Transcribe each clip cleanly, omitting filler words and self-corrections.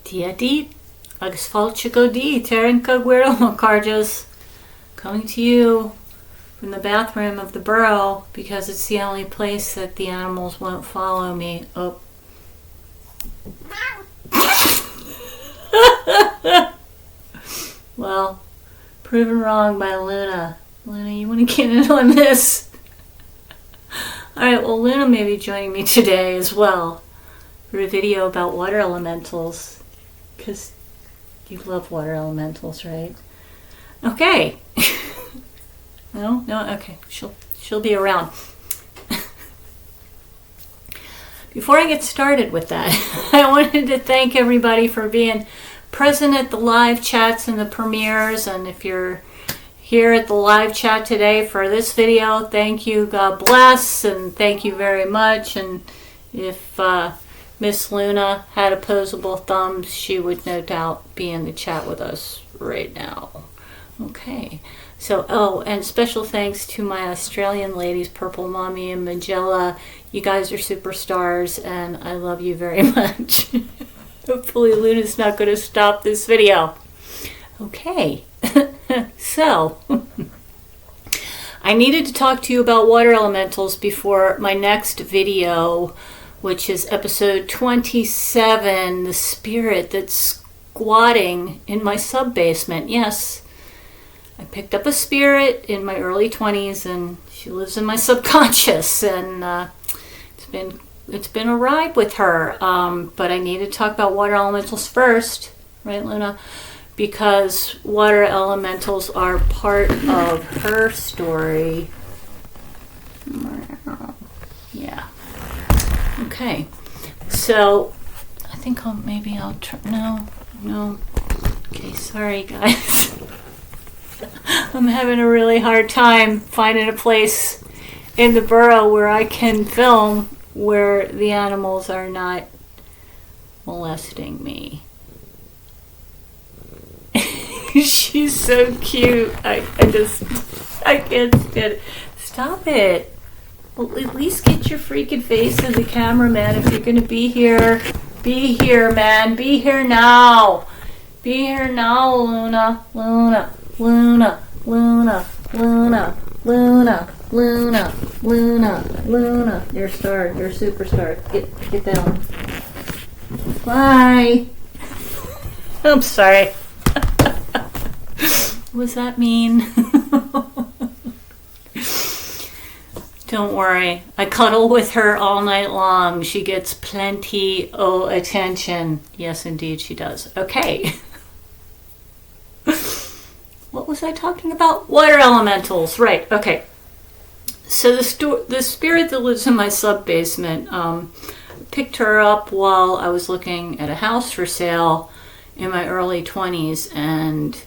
Dia di, agus falchico di, Terra Incogweirdo Macarjas, coming to you from the bathroom of the burrow because it's the only place that the animals won't follow me. Oh. Well, proven wrong by Luna. Luna, you want to get in on this? Alright, well, Luna may be joining me today as well for a video about water elementals. Because you love water elementals, right? Okay. No? Okay. She'll be around. Before I get started with that, I wanted to thank everybody for being present at the live chats and the premieres. And if you're here at the live chat today for this video, thank you, God bless, and thank you very much. And if Miss Luna had opposable thumbs, she would no doubt be in the chat with us right now. Okay. So, and special thanks to my Australian ladies, Purple Mommy and Magella. You guys are superstars, and I love you very much. Hopefully Luna's not going to stop this video. Okay. So, I needed to talk to you about water elementals before my next video, which is episode 27, the spirit that's squatting in my sub-basement. Yes, I picked up a spirit in my early 20s, and she lives in my subconscious, and it's been a ride with her. But I need to talk about water elementals first, right, Luna? Because water elementals are part of her story. Yeah. Okay. So I think I'll turn. No. Okay. Sorry, guys. I'm having a really hard time finding a place in the burrow where I can film where the animals are not molesting me. She's so cute. I can't stand it. Stop it. Well, at least get your freaking face in the camera, man. If you're going to be here, man. Be here now. Be here now, Luna. Luna. Luna. Luna. Luna. Luna. Luna. Luna. Luna. You're a star. You're a superstar. Get down. Bye. I'm sorry. What does that mean? Don't worry. I cuddle with her all night long. She gets plenty of attention. Yes, indeed, she does. Okay. What was I talking about? Water elementals. Right. Okay. So the spirit that lives in my sub-basement, picked her up while I was looking at a house for sale in my early 20s, and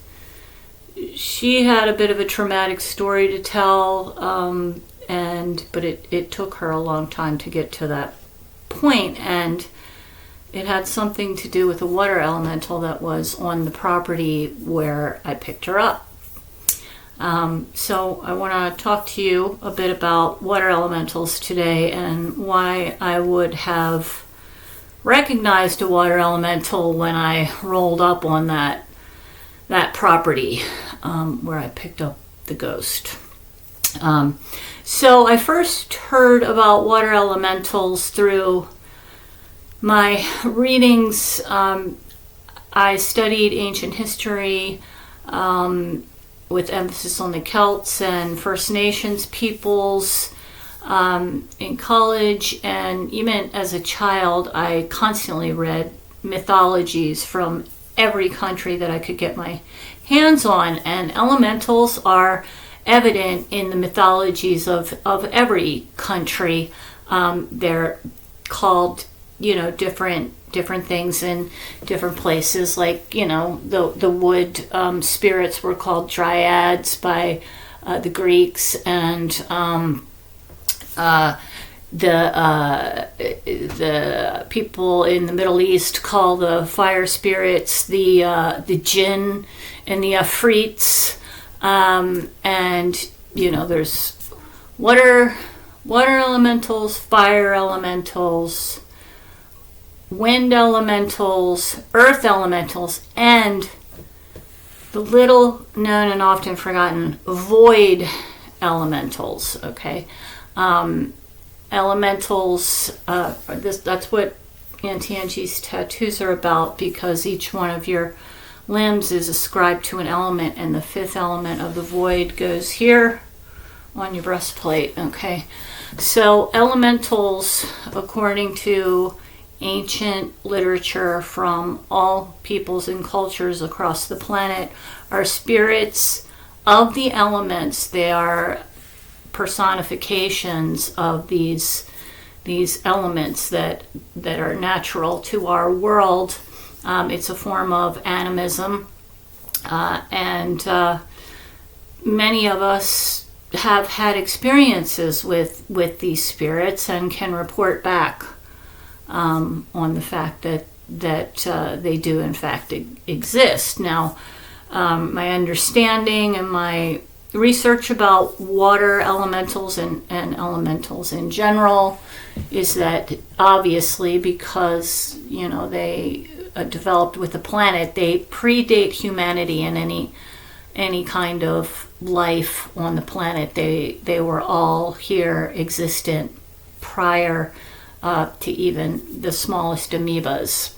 she had a bit of a traumatic story to tell, but it took her a long time to get to that point, and it had something to do with a water elemental that was on the property where I picked her up. So I want to talk to you a bit about water elementals today and why I would have recognized a water elemental when I rolled up on that property where I picked up the ghost. So I first heard about water elementals through my readings. I studied ancient history with emphasis on the Celts and First Nations peoples in college, and even as a child I constantly read mythologies from every country that I could get my hands on, and elementals are evident in the mythologies of every country. They're called, different things in different places, like, the wood spirits were called dryads by the Greeks, and the people in the Middle East call the fire spirits the jinn and the afrits, and there's water elementals, fire elementals, wind elementals, earth elementals, and the little known and often forgotten void elementals. Okay, elementals. That's what Auntie Angie's tattoos are about, because each one of your limbs is ascribed to an element, and the fifth element of the void goes here on your breastplate. Okay, so elementals, according to ancient literature from all peoples and cultures across the planet, are spirits of the elements. They are personifications of these elements that are natural to our world. It's a form of animism, and many of us have had experiences with these spirits and can report back on the fact that they do in fact exist. Now, my understanding and my research about water elementals and elementals in general is that obviously, because they developed with the planet, they predate humanity and any kind of life on the planet. They were all here existent prior to even the smallest amoebas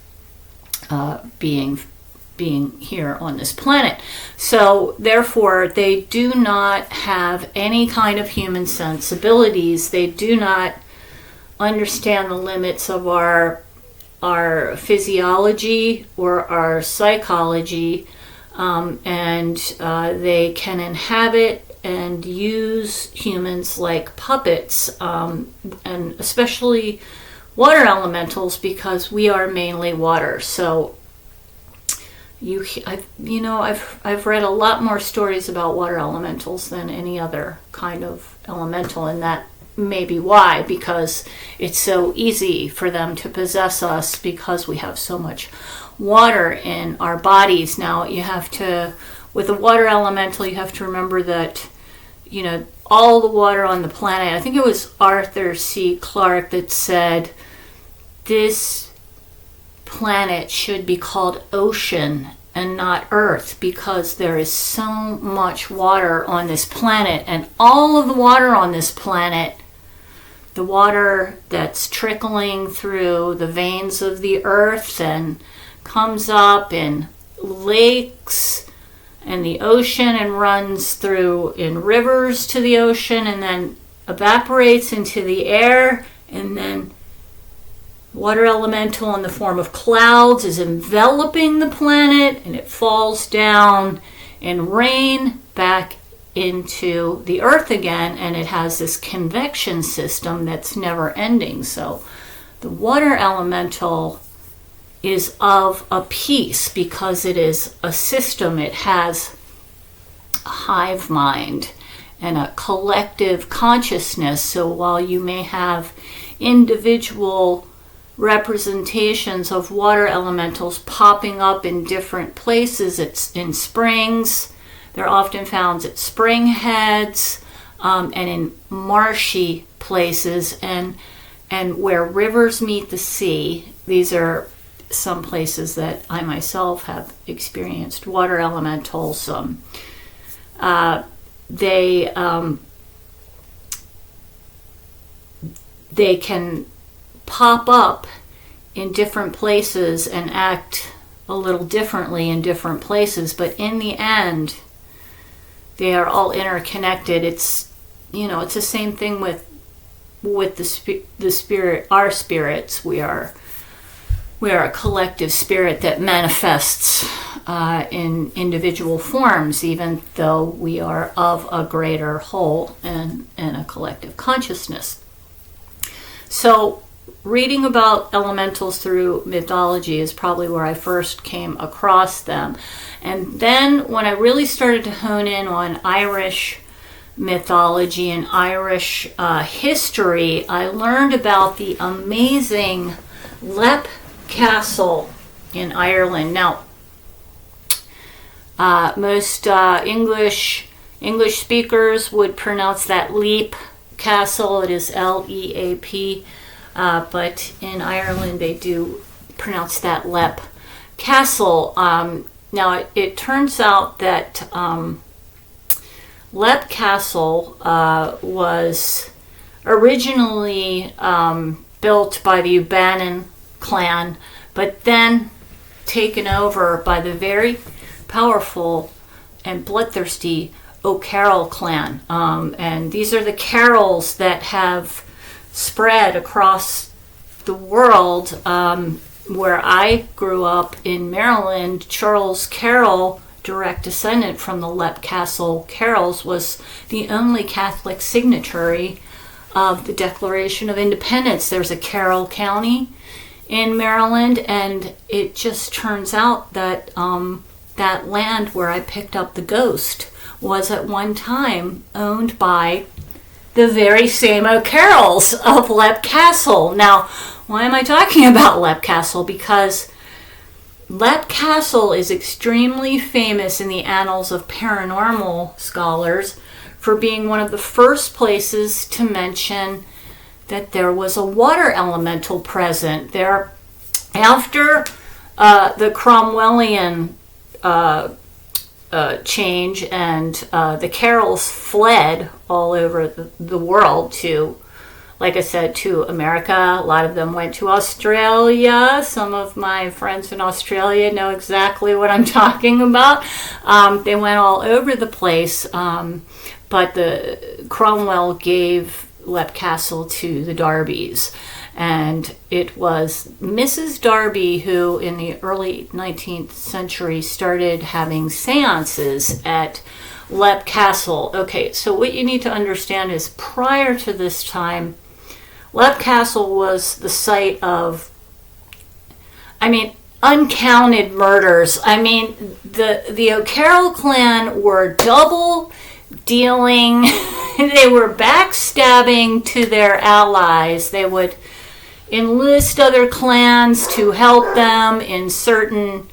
being here on this planet. So therefore, they do not have any kind of human sensibilities. They do not understand the limits of our physiology or our psychology, and they can inhabit and use humans like puppets, and especially water elementals, because we are mainly water. So I've read a lot more stories about water elementals than any other kind of elemental, and that may be why, because it's so easy for them to possess us because we have so much water in our bodies. Now, with a water elemental, you have to remember that, all the water on the planet, I think it was Arthur C. Clarke that said, this planet should be called ocean and not earth, because there is so much water on this planet, and all of the water on this planet, the water that's trickling through the veins of the earth and comes up in lakes and the ocean and runs through in rivers to the ocean and then evaporates into the air, and then water elemental in the form of clouds is enveloping the planet, and it falls down in rain back into the earth again, and it has this convection system that's never ending. So the water elemental is of a piece because it is a system. It has a hive mind and a collective consciousness. So while you may have individual representations of water elementals popping up in different places, it's in springs, they're often found at spring heads, and in marshy places, and where rivers meet the sea. These are some places that I myself have experienced water elementals. They can pop up in different places and act a little differently in different places, but in the end, they are all interconnected. It's the same thing with the spirit, our spirits. We are a collective spirit that manifests in individual forms, even though we are of a greater whole and a collective consciousness. So reading about elementals through mythology is probably where I first came across them. And then when I really started to hone in on Irish mythology and Irish history, I learned about the amazing Leap Castle in Ireland. Now, most English speakers would pronounce that Leap Castle. It is Leap, but in Ireland they do pronounce that Lep Castle. Now it turns out that Lep Castle was originally built by the Ambeince clan, but then taken over by the very powerful and bloodthirsty O'Carroll clan. And these are the Carrolls that have spread across the world. Where I grew up in Maryland, Charles Carroll, direct descendant from the Lep Castle Carrolls, was the only Catholic signatory of the Declaration of Independence. There's a Carroll County in Maryland, and it just turns out that that land where I picked up the ghost was at one time owned by the very same O'Carrolls of Lep Castle. Now, why am I talking about Lep Castle? Because Lep Castle is extremely famous in the annals of paranormal scholars for being one of the first places to mention that there was a water elemental present there. After the Cromwellian change and the Carrolls fled all over the world to, like I said, to America. A lot of them went to Australia. Some of my friends in Australia know exactly what I'm talking about. They went all over the place, but the Cromwell gave Lep Castle to the Darbys. And it was Mrs. Darby who, in the early 19th century, started having seances at Lep Castle. Okay, so what you need to understand is prior to this time, Lep Castle was the site of, uncounted murders. The O'Carroll clan were double dealing. They were backstabbing to their allies. They would enlist other clans to help them in certain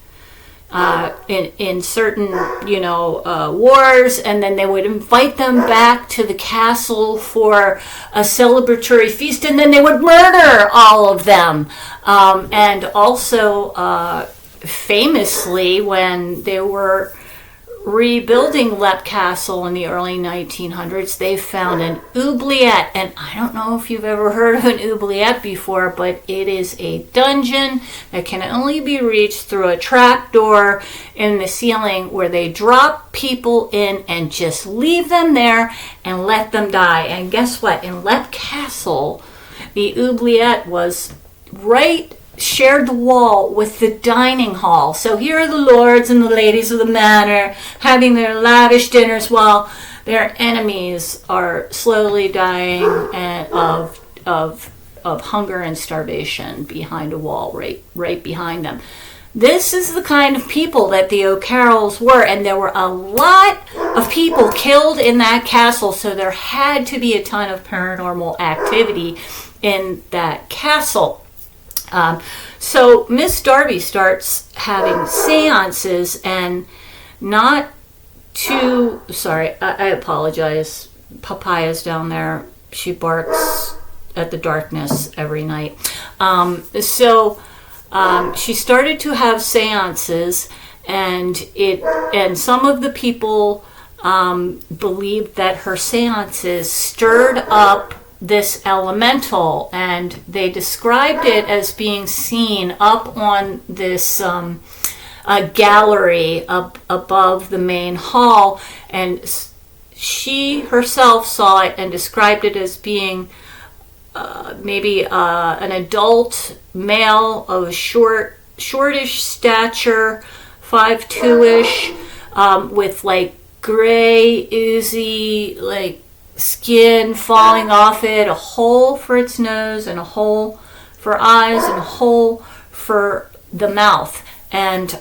wars, and then they would invite them back to the castle for a celebratory feast, and then they would murder all of them. And also, famously, when they were rebuilding Lep Castle in the early 1900s, they found an oubliette. And I don't know if you've ever heard of an oubliette before, but it is a dungeon that can only be reached through a trap door in the ceiling, where they drop people in and just leave them there and let them die. And guess what? In Lep Castle, the oubliette was shared the wall with the dining hall. So here are the lords and the ladies of the manor having their lavish dinners while their enemies are slowly dying of hunger and starvation behind a wall right behind them. This is the kind of people that the O'Carrolls were, and there were a lot of people killed in that castle, so there had to be a ton of paranormal activity in that castle. So Miss Darby starts having seances, and I apologize. Papaya's down there. She barks at the darkness every night. She started to have seances, and some of the people believed that her seances stirred up this elemental, and they described it as being seen up on this gallery up above the main hall, and she herself saw it and described it as being maybe an adult male of shortish stature, 5'2"-ish, with like gray, oozy, skin falling off it, a hole for its nose and a hole for eyes and a hole for the mouth. And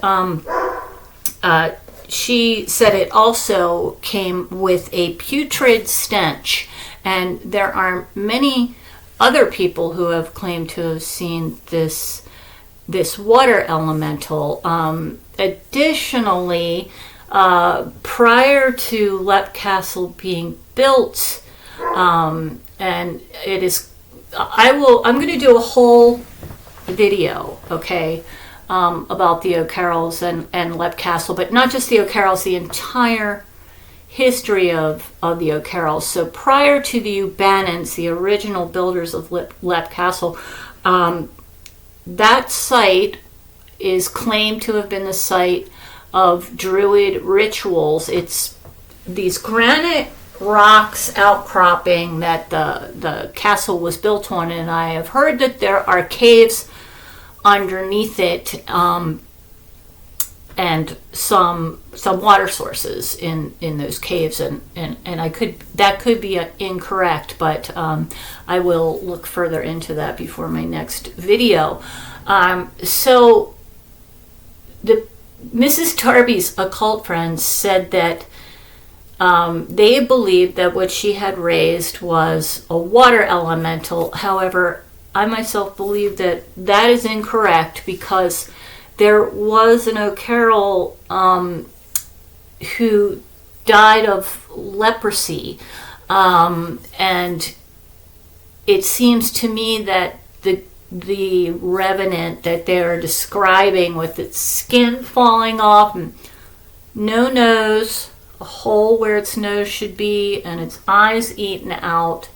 she said it also came with a putrid stench. And there are many other people who have claimed to have seen this water elemental. Additionally, prior to Lep Castle being built, and it is, I'm going to do a whole video, okay, about the O'Carrolls and Lep Castle, but not just the O'Carrolls, the entire history of the O'Carrolls. So prior to the O'Bannons, the original builders of Lep Castle, that site is claimed to have been the site of Druid rituals. It's these granite rocks outcropping that the castle was built on, and I have heard that there are caves underneath it, and some water sources in those caves, and that could be incorrect, but I will look further into that before my next video. So the Mrs. Darby's occult friends said that they believed that what she had raised was a water elemental. However, I myself believe that that is incorrect, because there was an O'Carroll who died of leprosy, and it seems to me that the revenant that they're describing, with its skin falling off, and no nose, a hole where its nose should be, and its eyes eaten out,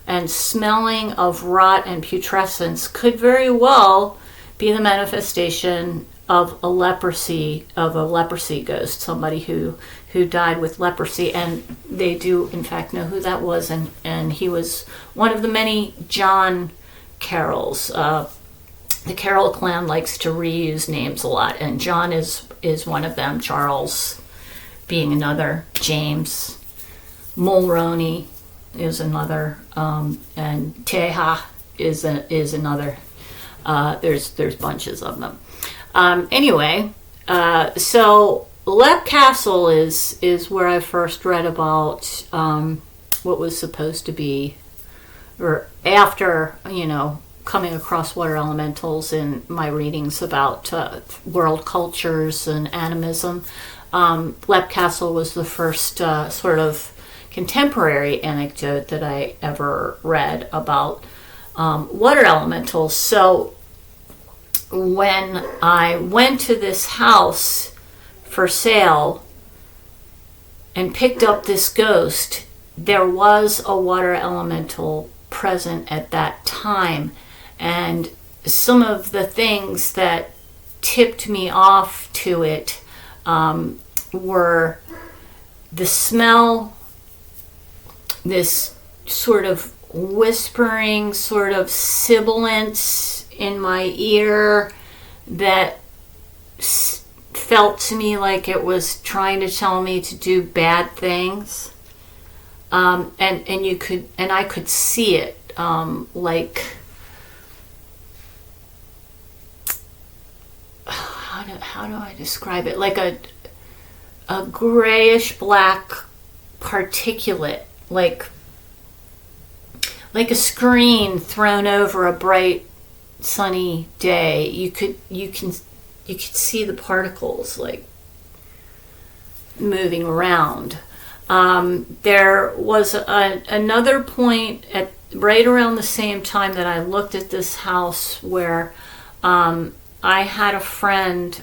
and smelling of rot and putrescence, could very well be the manifestation of a leprosy ghost, somebody who died with leprosy. And they do in fact know who that was, and he was one of the many John Carrolls. The Carroll clan likes to reuse names a lot, and John is one of them, Charles being another, James, Mulroney is another, and Terra is another. There's bunches of them. Anyway, so Lep Castle is where I first read about what was supposed to be, or after, coming across water elementals in my readings about world cultures and animism. Lep Castle was the first sort of contemporary anecdote that I ever read about water elementals. So when I went to this house for sale and picked up this ghost, there was a water elemental present at that time, and some of the things that tipped me off to it were the smell, this sort of whispering, sort of sibilance in my ear that felt to me like it was trying to tell me to do bad things, and I could see it, like, how do I describe it? Like a grayish black particulate, like a screen thrown over a bright sunny day. You could see the particles like moving around. There was another point at right around the same time that I looked at this house where I had a friend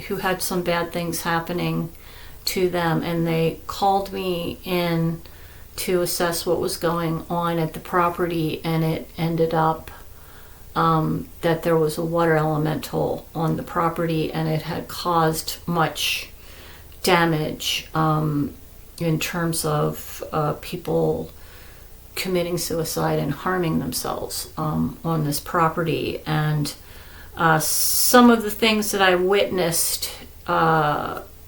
who had some bad things happening to them, and they called me in to assess what was going on at the property, and it ended up that there was a water elemental on the property, and it had caused much damage in terms of people committing suicide and harming themselves on this property. And some of the things that I witnessed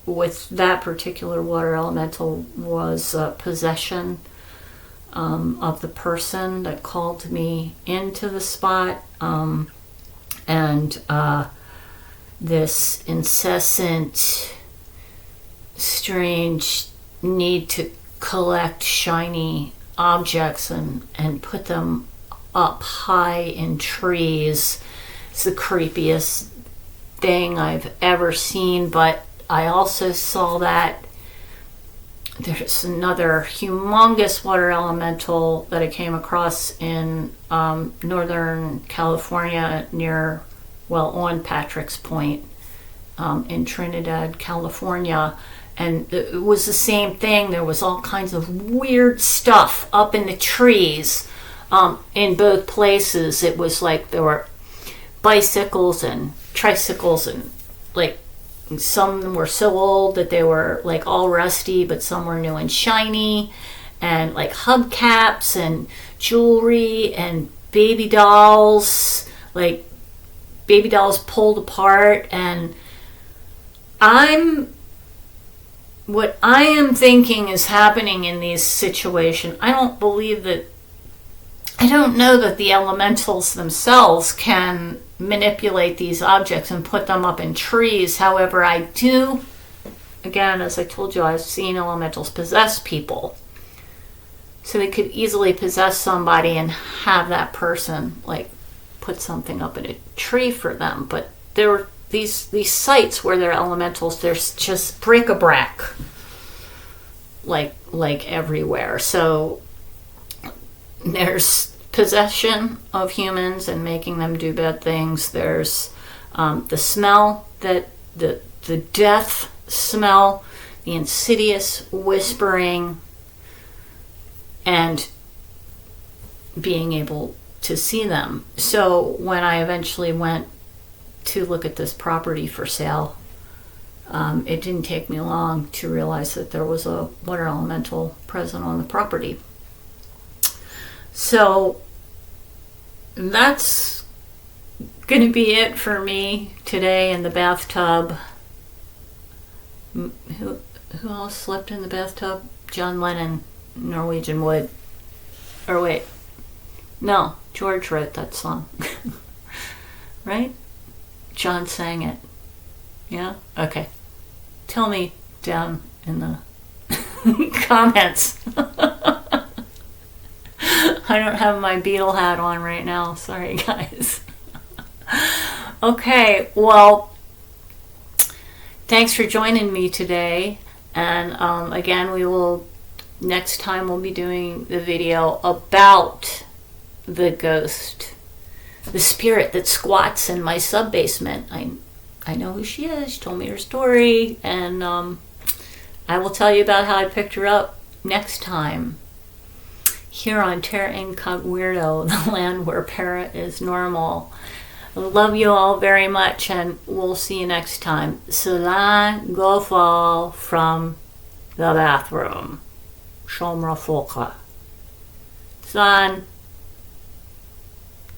with that particular water elemental was possession of the person that called me into the spot, and this incessant, strange need to collect shiny objects and put them up high in trees. It's the creepiest thing I've ever seen, but I also saw that there's another humongous water elemental that I came across in Northern California on Patrick's Point in Trinidad, California. And it was the same thing. There was all kinds of weird stuff up in the trees in both places. It was like there were bicycles and tricycles, and like some were so old that they were like all rusty, but some were new and shiny, and like hubcaps and jewelry and baby dolls, like baby dolls pulled apart. And what I am thinking is happening in these situations, I don't know that the elementals themselves can manipulate these objects and put them up in trees. However, I do, again, as I told you, I've seen elementals possess people. So they could easily possess somebody and have that person like put something up in a tree for them. But there were these sites where they're elementals, there's just bric-a-brac like everywhere. So there's possession of humans and making them do bad things. There's the smell, that the death smell, the insidious whispering, and being able to see them. So when I eventually went to look at this property for sale, it didn't take me long to realize that there was a water elemental present on the property. So that's going to be it for me today in the bathtub. Who else slept in the bathtub? John Lennon, Norwegian Wood. Or wait, no, George wrote that song. Right? John sang it. Yeah? Okay. Tell me down in the comments. I don't have my Beatle hat on right now. Sorry, guys. Okay, well, thanks for joining me today. And again, next time we'll be doing the video about the ghost, the spirit that squats in my sub-basement. I know who she is. She told me her story, and I will tell you about how I picked her up next time here on Terra Incogweirdo, the land where para is normal. I love you all very much, and we'll see you next time. Salan go fall from the bathroom. Shomra Folka. San.